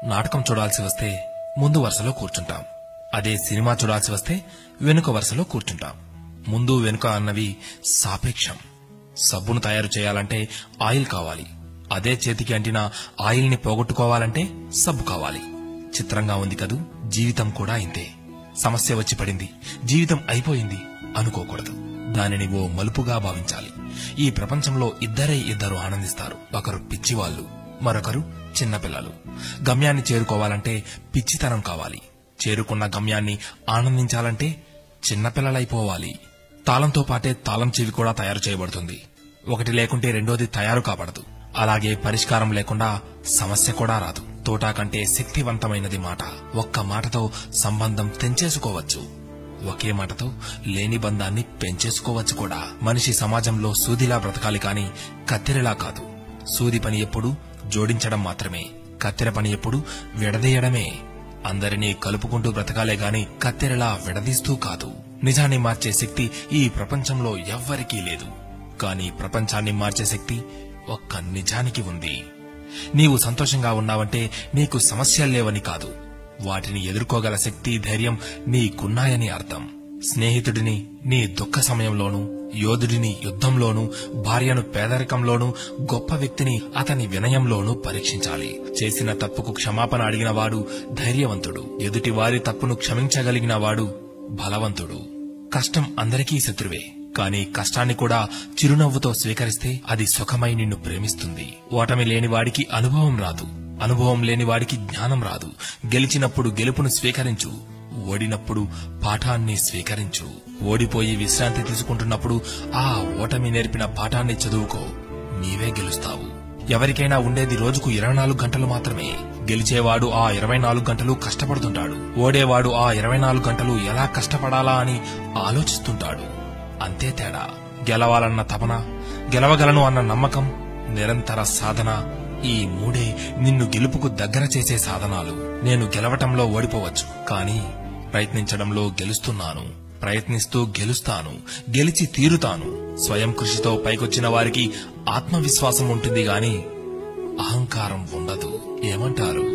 నాటకం చూడాల్సి వస్తే ముందు వరుసలో కూర్చుంటాం. అదే సినిమా చూడాల్సి వస్తే వెనుక వరుసలో కూర్చుంటాం. ముందు వెనుక అన్నవి సాపేక్షం. సబ్బును తయారు చేయాలంటే ఆయిల్ కావాలి. అదే చేతికి అంటిన ఆయిల్ ని పోగొట్టుకోవాలంటే సబ్బు కావాలి. చిత్రంగా ఉంది కదూ, జీవితం కూడా ఇంతే. సమస్య వచ్చి పడింది, జీవితం అయిపోయింది అనుకోకూడదు. దానిని ఓ మలుపుగా భావించాలి. ఈ ప్రపంచంలో ఇద్దరు ఆనందిస్తారు. ఒకరు పిచ్చివాళ్లు, మరొకరు చిన్నపిల్లలు. గమ్యాన్ని చేరుకోవాలంటే పిచ్చితనం కావాలి. చేరుకున్న గమ్యాన్ని ఆనందించాలంటే చిన్నపిల్లలైపోవాలి. తాళంతో పాటే తాళం చెవి కూడా తయారు చేయబడుతుంది. ఒకటి లేకుంటే రెండోది తయారు కాబడదు. అలాగే పరిష్కారం లేకుండా సమస్య కూడా రాదు. తోటా కంటే శక్తివంతమైనది మాట. ఒక్క మాటతో సంబంధం తెంచేసుకోవచ్చు. ఒకే మాటతో లేని బంధాన్ని పెంచేసుకోవచ్చు కూడా. మనిషి సమాజంలో సూదిలా బ్రతకాలి కాని కత్తెరలా కాదు. సూది పని ఎప్పుడు జోడించడం మాత్రమే, కత్తెర పని ఎప్పుడు విడదీయడమే. అందరినీ కలుపుకుంటూ బ్రతకాలే గాని కత్తెరలా విడదీస్తూ కాదు. నిజాన్ని మార్చే శక్తి ఈ ప్రపంచంలో ఎవ్వరికీ లేదు. కాని ప్రపంచాన్ని మార్చే శక్తి ఒక్క నిజానికి ఉంది. నీవు సంతోషంగా ఉన్నావంటే నీకు సమస్యల్లేవని కాదు, వాటిని ఎదుర్కోగల శక్తి, ధైర్యం నీకున్నాయని అర్థం. స్నేహితుడిని నీ దుఃఖ సమయంలోనూ, యోధుడిని యుద్ధంలోనూ, భార్యను పేదరికంలోనూ, గొప్ప వ్యక్తిని అతని వినయంలోనూ పరీక్షించాలి. చేసిన తప్పుకు క్షమాపణ అడిగినవాడు ధైర్యవంతుడు. ఎదుటి వారి తప్పును క్షమించగలిగిన వాడు బలవంతుడు. కష్టం అందరికీ శత్రువే, కాని కష్టాన్ని కూడా చిరునవ్వుతో స్వీకరిస్తే అది సుఖమై నిన్ను ప్రేమిస్తుంది. ఓటమి లేనివాడికి అనుభవం రాదు, అనుభవం లేనివాడికి జ్ఞానం రాదు. గెలిచినప్పుడు గెలుపును స్వీకరించు, ఓడినప్పుడు పాఠాన్ని స్వీకరించు. ఓడిపోయి విశ్రాంతి తీసుకుంటున్నప్పుడు ఆ ఓటమి నేర్పిన పాఠాన్ని చదువుకో. నీవే గెలుస్తావు. ఎవరికైనా ఉండేది రోజుకు 24 గంటలు మాత్రమే. గెలిచేవాడు ఆ 24 గంటలు కష్టపడుతుంటాడు. ఓడేవాడు ఆ 24 గంటలు ఎలా కష్టపడాలా అని ఆలోచిస్తుంటాడు. అంతే తేడా. గెలవాలన్న తపన, గెలవగలను అన్న నమ్మకం, నిరంతర సాధన, ఈ మూడే నిన్ను గెలుపుకు దగ్గర చేసే సాధనాలు. నేను గెలవటంలో ఓడిపోవచ్చు, కానీ ప్రయత్నించడంలో గెలుస్తున్నాను. ప్రయత్నిస్తూ గెలుస్తాను, గెలిచి తీరుతాను. స్వయం కృషితో పైకొచ్చిన వారికి ఆత్మవిశ్వాసం ఉంటుంది గాని అహంకారం ఉండదు. ఏమంటారు?